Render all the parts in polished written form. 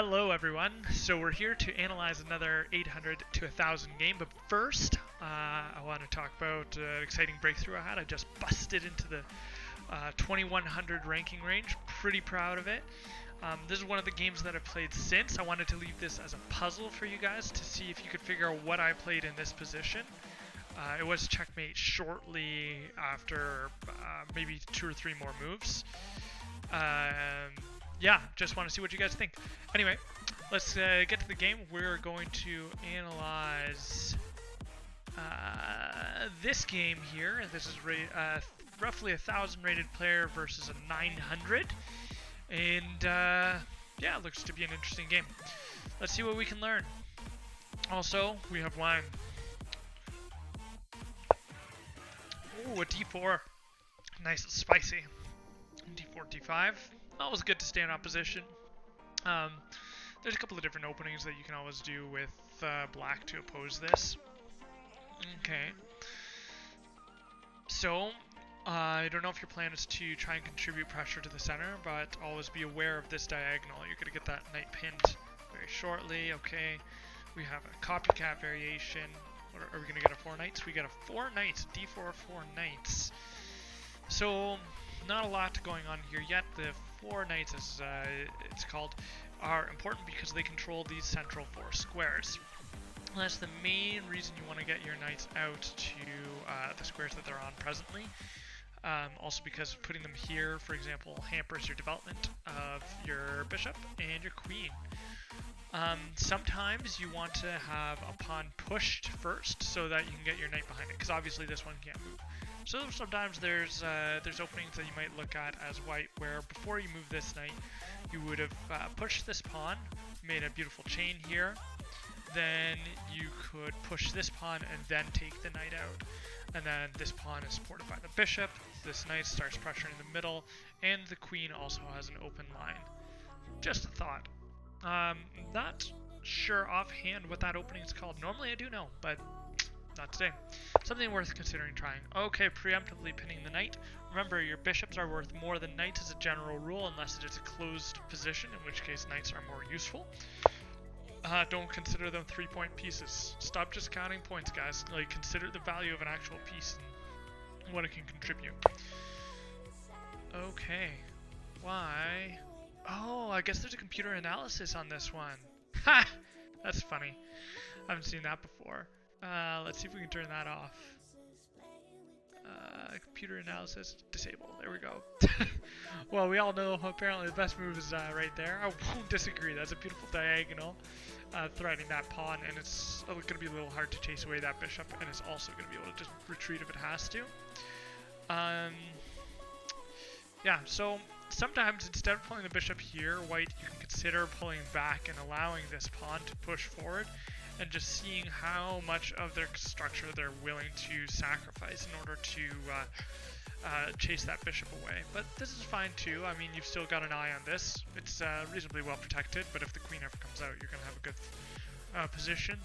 Hello everyone, so we're here to analyze another 800 to 1000 game, but first I want to talk about an exciting breakthrough I had. I just busted into the 2100 ranking range, pretty proud of it. This is one of the games that I've played since. I wanted to leave this as a puzzle for you guys to see if you could figure out what I played in this position. It was checkmate shortly after maybe 2 or 3 more moves. Yeah, just want to see what you guys think. Anyway, let's get to the game. We're going to analyze this game here. This is roughly 1000 rated player versus a 900. And yeah, it looks to be an interesting game. Let's see what we can learn. Also, we have wine. Ooh, a D4. Nice and spicy. D4, D5. Always good to stay in opposition. There's a couple of different openings that you can always do with black to oppose this. Okay. So, I don't know if your plan is to try and contribute pressure to the center, but always be aware of this diagonal. You're going to get that knight pinned very shortly. Okay. We have a copycat variation. Are we going to get a 4 knights? We get a 4 knights. D4, 4 knights. So, not a lot going on here yet. The 4 knights, as it's called, are important because they control these central 4 squares. And that's the main reason you want to get your knights out to the squares that they're on presently. Also because putting them here, for example, hampers your development of your bishop and your queen. Sometimes you want to have a pawn pushed first so that you can get your knight behind it, because obviously this one can't move. So sometimes there's openings that you might look at as white, where before you move this knight, you would have pushed this pawn, made a beautiful chain here. Then you could push this pawn and then take the knight out. And then this pawn is supported by the bishop. This knight starts pressuring the middle, and the queen also has an open line. Just a thought. Not sure offhand what that opening is called. Normally I do know, but not today. Something worth considering trying. Okay, preemptively pinning the knight. Remember, your bishops are worth more than knights as a general rule, unless it is a closed position, in which case knights are more useful. Don't consider them 3-point pieces. Stop just counting points, guys. Like, consider the value of an actual piece and what it can contribute. Okay. Why? Oh, I guess there's a computer analysis on this one. Ha! That's funny. I haven't seen that before. Let's see if we can turn that off. Computer analysis disabled. There we go. Well, we all know apparently the best move is right there. I won't disagree. That's a beautiful diagonal, threatening that pawn, and it's going to be a little hard to chase away that bishop, and it's also going to be able to just retreat if it has to. Yeah, so sometimes instead of pulling the bishop here, white, you can consider pulling back and allowing this pawn to push forward, and just seeing how much of their structure they're willing to sacrifice in order to chase that bishop away. But this is fine too. I mean, you've still got an eye on this. It's reasonably well protected, but if the queen ever comes out, you're going to have a good position.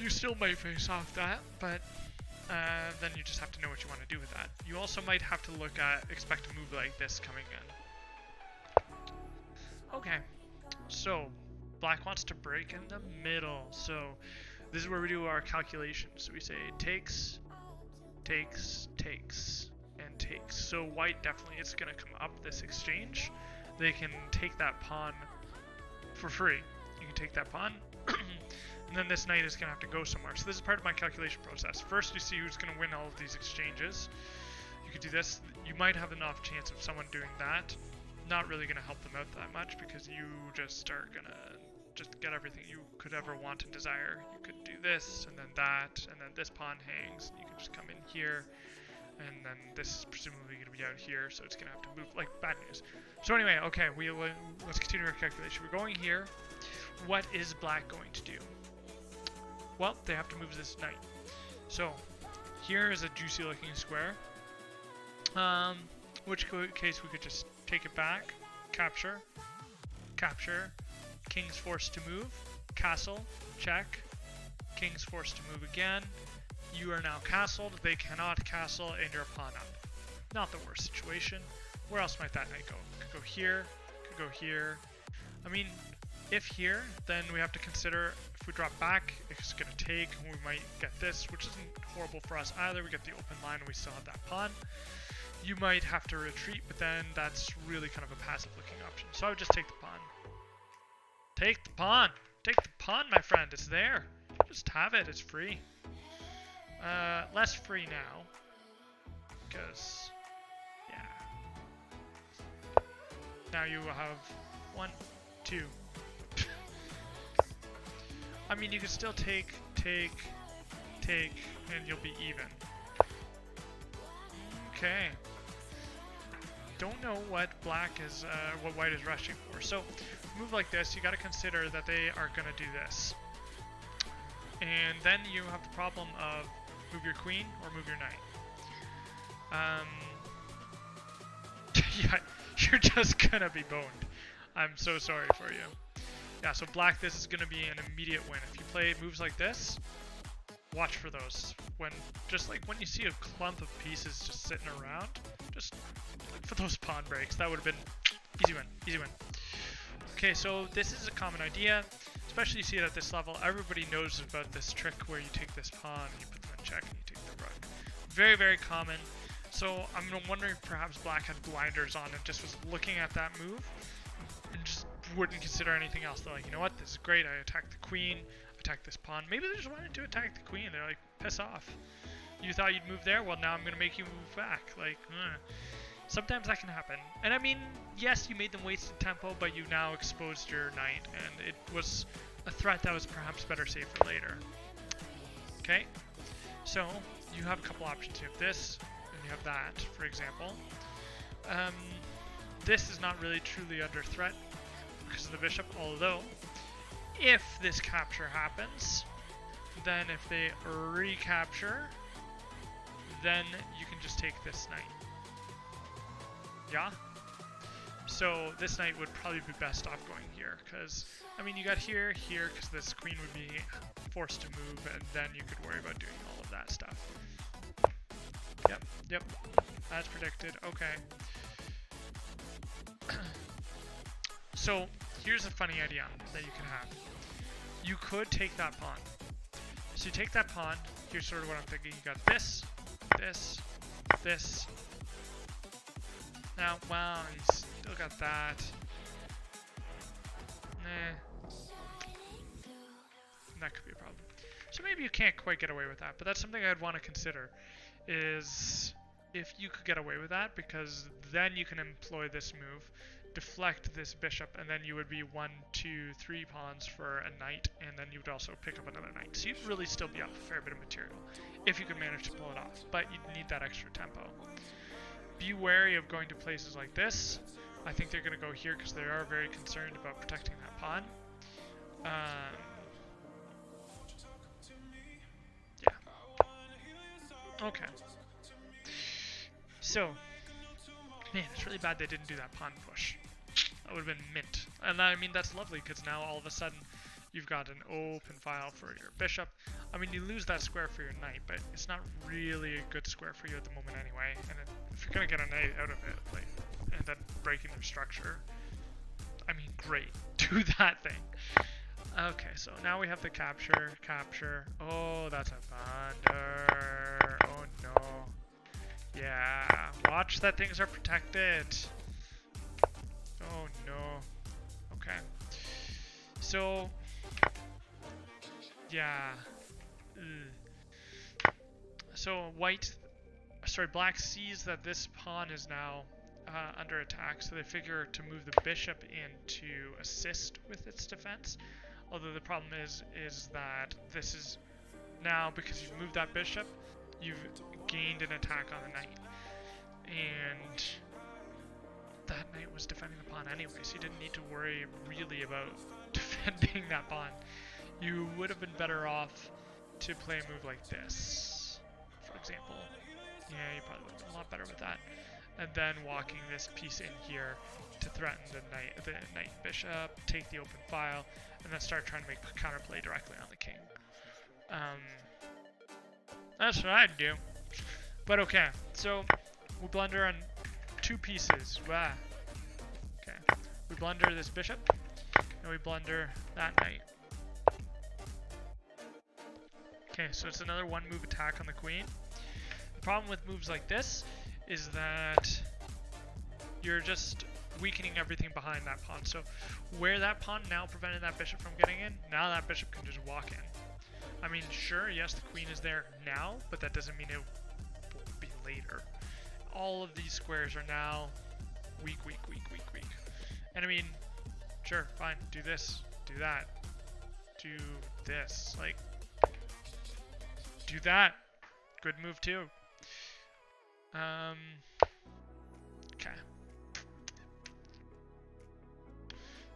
You still might face off that, but then you just have to know what you want to do with that. You also might have to expect a move like this coming in. Okay, so black wants to break in the middle, so this is where we do our calculations. So we say takes, takes, takes, and takes. So white definitely is going to come up this exchange. They can take that pawn for free. You can take that pawn, and then this knight is going to have to go somewhere. So this is part of my calculation process. First, you see who's going to win all of these exchanges. You could do this. You might have enough chance of someone doing that. Not really going to help them out that much, because you just are going to just get everything you could ever want and desire. You could do this, and then that, and then this pawn hangs. You can just come in here, and then this is presumably going to be out here, so it's going to have to move, like, bad news. So anyway, okay, let's continue our calculation. We're going here. What is black going to do? Well, they have to move this knight. So, here is a juicy looking square. Which case we could just take it back, capture, capture, king's forced to move, castle, check, king's forced to move again. You are now castled, they cannot castle, and you're a pawn up. Not the worst situation. Where else might that knight go? Could go here, could go here, I mean, if here, then we have to consider if we drop back, it's going to take, and we might get this, which isn't horrible for us either. We get the open line, and we still have that pawn. You might have to retreat, but then that's really kind of a passive looking option. So I would just take the pawn. Take the pawn! Take the pawn, my friend, it's there. Just have it, it's free. Less free now, because, yeah. Now you have 1, 2. I mean, you can still take, and you'll be even. Okay. Don't know what black is, what white is rushing for. So, move like this, you got to consider that they are going to do this. And then you have the problem of move your queen or move your knight. Yeah, you're just going to be boned. I'm so sorry for you. Yeah, so black, this is going to be an immediate win. If you play moves like this, watch for those. When just like when you see a clump of pieces just sitting around, just look for those pawn breaks. That would have been easy win, easy win. Okay, so this is a common idea, especially you see it at this level. Everybody knows about this trick where you take this pawn and you put them in check and you take the rook. Very, very common. So I'm wondering if perhaps black had blinders on and just was looking at that move and just wouldn't consider anything else. They're like, you know what, this is great. I attacked the queen, attack this pawn. Maybe they just wanted to attack the queen. They're like, piss off. You thought you'd move there? Well, now I'm going to make you move back. Like, sometimes that can happen. And I mean, yes, you made them waste tempo, but you now exposed your knight, and it was a threat that was perhaps better saved for later. Okay, so you have a couple options. You have this, and you have that, for example. This is not really truly under threat because of the bishop, although if this capture happens, then if they recapture, then you can just take this knight. Yeah? So this knight would probably be best off going here, because, I mean, you got here, here, because this queen would be forced to move, and then you could worry about doing all of that stuff. Yep, as predicted, okay. So, here's a funny idea that you can have. You could take that pawn. So you take that pawn, here's sort of what I'm thinking. You got this, this, this. Now, wow, you still got that. Nah. That could be a problem. So maybe you can't quite get away with that, but that's something I'd want to consider, is if you could get away with that, because then you can employ this move, deflect this bishop, and then you would be 1, 2, 3 pawns for a knight, and then you would also pick up another knight. So you'd really still be up a fair bit of material, if you could manage to pull it off, but you'd need that extra tempo. Be wary of going to places like this. I think they're going to go here because they are very concerned about protecting that pawn. Yeah. Okay. So, man, it's really bad they didn't do that pawn push. That would have been mint. And I mean, that's lovely because now all of a sudden you've got an open file for your bishop. I mean, you lose that square for your knight, but it's not really a good square for you at the moment anyway. And if you're going to get a knight out of it, like, and then breaking their structure, I mean, great. Do that thing. Okay, so now we have the capture. Oh, that's a blunder. Oh, no. Yeah, watch that things are protected. Oh, no. Okay. So, yeah. So black sees that this pawn is now under attack, so they figure to move the bishop in to assist with its defense. Although the problem is that this is now, because you've moved that bishop, you've gained an attack on the knight. And that knight was defending the pawn anyway, so you didn't need to worry really about defending that pawn. You would have been better off to play a move like this, for example. Yeah, you probably would have been a lot better with that. And then walking this piece in here to threaten the knight bishop, take the open file, and then start trying to make counterplay directly on the king. That's what I'd do. But okay, so we blunder on 2 pieces. Wow. Okay, we We blunder this bishop, and we blunder that knight. Okay, so it's another one move attack on the queen. The problem with moves like this is that you're just weakening everything behind that pawn. So where that pawn now prevented that bishop from getting in, now that bishop can just walk in. I mean, sure, yes, the queen is there now, but that doesn't mean it will be later. All of these squares are now weak, weak, weak, weak, weak. And I mean, sure, fine, do this, do that, do this, like, do that. Good move too. Okay.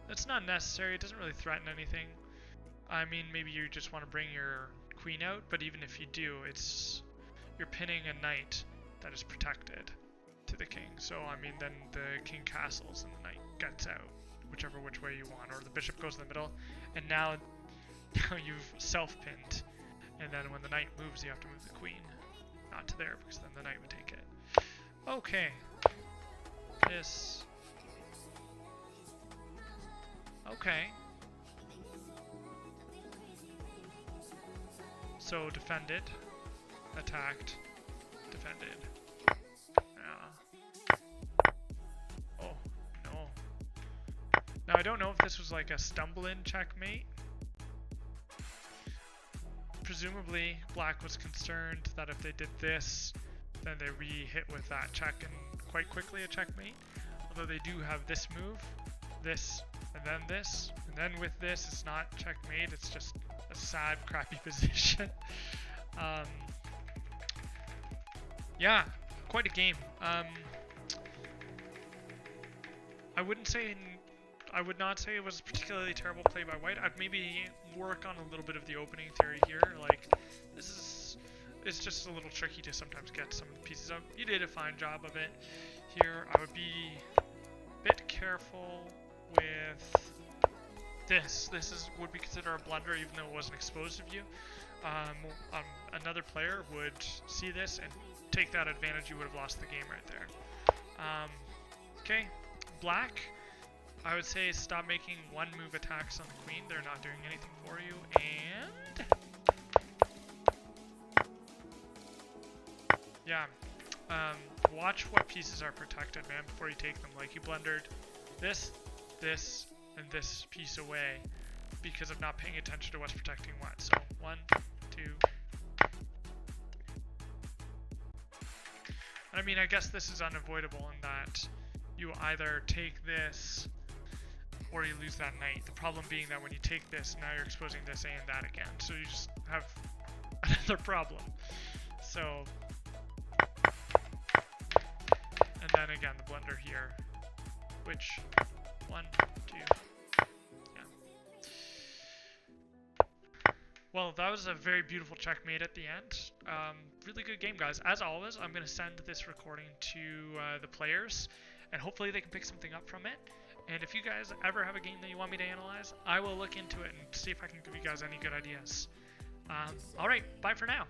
That's not necessary. It doesn't really threaten anything. I mean, maybe you just want to bring your queen out, but even if you do, you're pinning a knight that is protected to the king. So, I mean, then the king castles and the knight gets out, which way you want, or the bishop goes in the middle, and now you've self-pinned. And then when the knight moves, you have to move the queen. Not to there, because then the knight would take it. Okay. This. Okay. So defended, attacked, defended. Oh, no. Now I don't know if this was like a stumble-in checkmate. Presumably, black was concerned that if they did this, then they re-hit with that check and quite quickly a checkmate. Although they do have this move, this, and then this, and then with this, it's not checkmate, it's just a sad, crappy position. Yeah, quite a game. I would not say it was a particularly terrible play by white. I'd maybe work on a little bit of the opening theory here. Like, it's just a little tricky to sometimes get some of the pieces up. You did a fine job of it here. I would be a bit careful with this. This would be considered a blunder, even though it wasn't exposed of you. Another player would see this and take that advantage. You would have lost the game right there. Okay, black. I would say stop making one move attacks on the queen. They're not doing anything for you. And yeah, watch what pieces are protected, man, before you take them. Like, you blundered this, this, and this piece away because of not paying attention to what's protecting what. So 1, 2. I mean, I guess this is unavoidable in that you either take this or you lose that knight. The problem being that when you take this, now you're exposing this and that again. So you just have another problem. So, and then again, the blunder here, which, 1, 2, yeah. Well, that was a very beautiful checkmate at the end. Really good game, guys. As always, I'm going to send this recording to the players, and hopefully they can pick something up from it. And if you guys ever have a game that you want me to analyze, I will look into it and see if I can give you guys any good ideas. Alright, bye for now.